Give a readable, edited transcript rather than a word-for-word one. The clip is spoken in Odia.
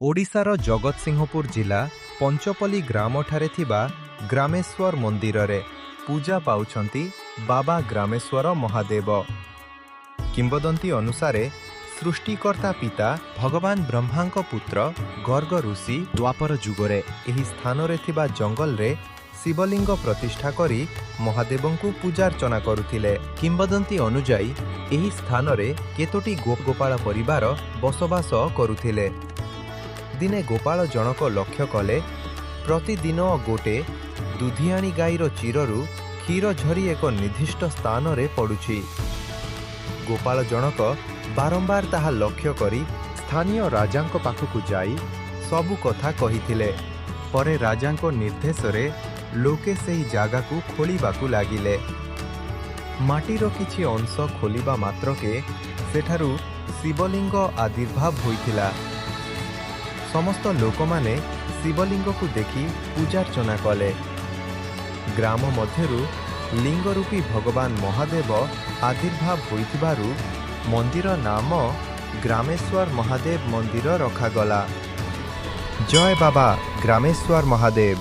ଓଡ଼ିଶାର ଜଗତସିଂହପୁର ଜିଲ୍ଲା ପଞ୍ଚପଲ୍ଲୀ ଗ୍ରାମଠାରେ ଥିବା ଗ୍ରାମେଶ୍ୱର ମନ୍ଦିରରେ ପୂଜା ପାଉଛନ୍ତି ବାବା ଗ୍ରାମେଶ୍ୱର ମହାଦେବ। କିମ୍ବଦନ୍ତୀ ଅନୁସାରେ ସୃଷ୍ଟିକର୍ତ୍ତା ପିତା ଭଗବାନ ବ୍ରହ୍ମାଙ୍କ ପୁତ୍ର ଗର୍ଗ ଋଷି ଦ୍ୱାପର ଯୁଗରେ ଏହି ସ୍ଥାନରେ ଥିବା ଜଙ୍ଗଲରେ ଶିବଲିଙ୍ଗ ପ୍ରତିଷ୍ଠା କରି ମହାଦେବଙ୍କୁ ପୂଜାର୍ଚ୍ଚନା କରୁଥିଲେ। କିମ୍ବଦନ୍ତୀ ଅନୁଯାୟୀ ଏହି ସ୍ଥାନରେ କେତୋଟି ଗୋପାଳ ପରିବାର ବସବାସ କରୁଥିଲେ। ଦିନେ ଗୋପାଳ ଜଣକ ଲକ୍ଷ୍ୟ କଲେ ପ୍ରତିଦିନ ଗୋटे ଦୁଧିଆଣୀ ଗାଈର ଚିରରୁ କ୍ଷୀର ଝରି ଏକ ନିର୍ଦ୍ଦିଷ୍ଟ ସ୍ଥାନରେ ପଡ଼ୁଛି। ଗୋପାଳ ଜଣକ ବାରମ୍ବାର ତାହା ଲକ୍ଷ୍ୟ କରି ସ୍ଥାନୀୟ ରାଜାଙ୍କ ପାଖକୁ ଯାଇ ସବୁ କଥା କହିଥିଲେ। ପରେ ରାଜାଙ୍କ ନିର୍ଦ୍ଦେଶରେ ଲୋକେ ସେହି ଜାଗାକୁ ଖୋଳିବାକୁ ଲାଗିଲେ। ମାଟିର କିଛି ଅଂଶ ଖୋଲିବା ମାତ୍ରକେ ସେଠାରୁ ଶିବଲିଙ୍ଗ ଆବିର୍ଭାବ ହୋଇଥିଲା। ସମସ୍ତ ଲୋକମାନେ ଶିବଲିଙ୍ଗକୁ ଦେଖି ପୂଜାର୍ଚ୍ଚନା କଲେ। ଗ୍ରାମ ମଧ୍ୟରୁ ଲିଙ୍ଗ ରୂପୀ ଭଗବାନ ମହାଦେବ ଆବିର୍ଭାବ ହୋଇଥିବାରୁ ମନ୍ଦିର ନାମ ଗ୍ରାମେଶ୍ୱର ମହାଦେବ ମନ୍ଦିର ରଖାଗଲା। ଜୟ ବାବା ଗ୍ରାମେଶ୍ୱର ମହାଦେବ।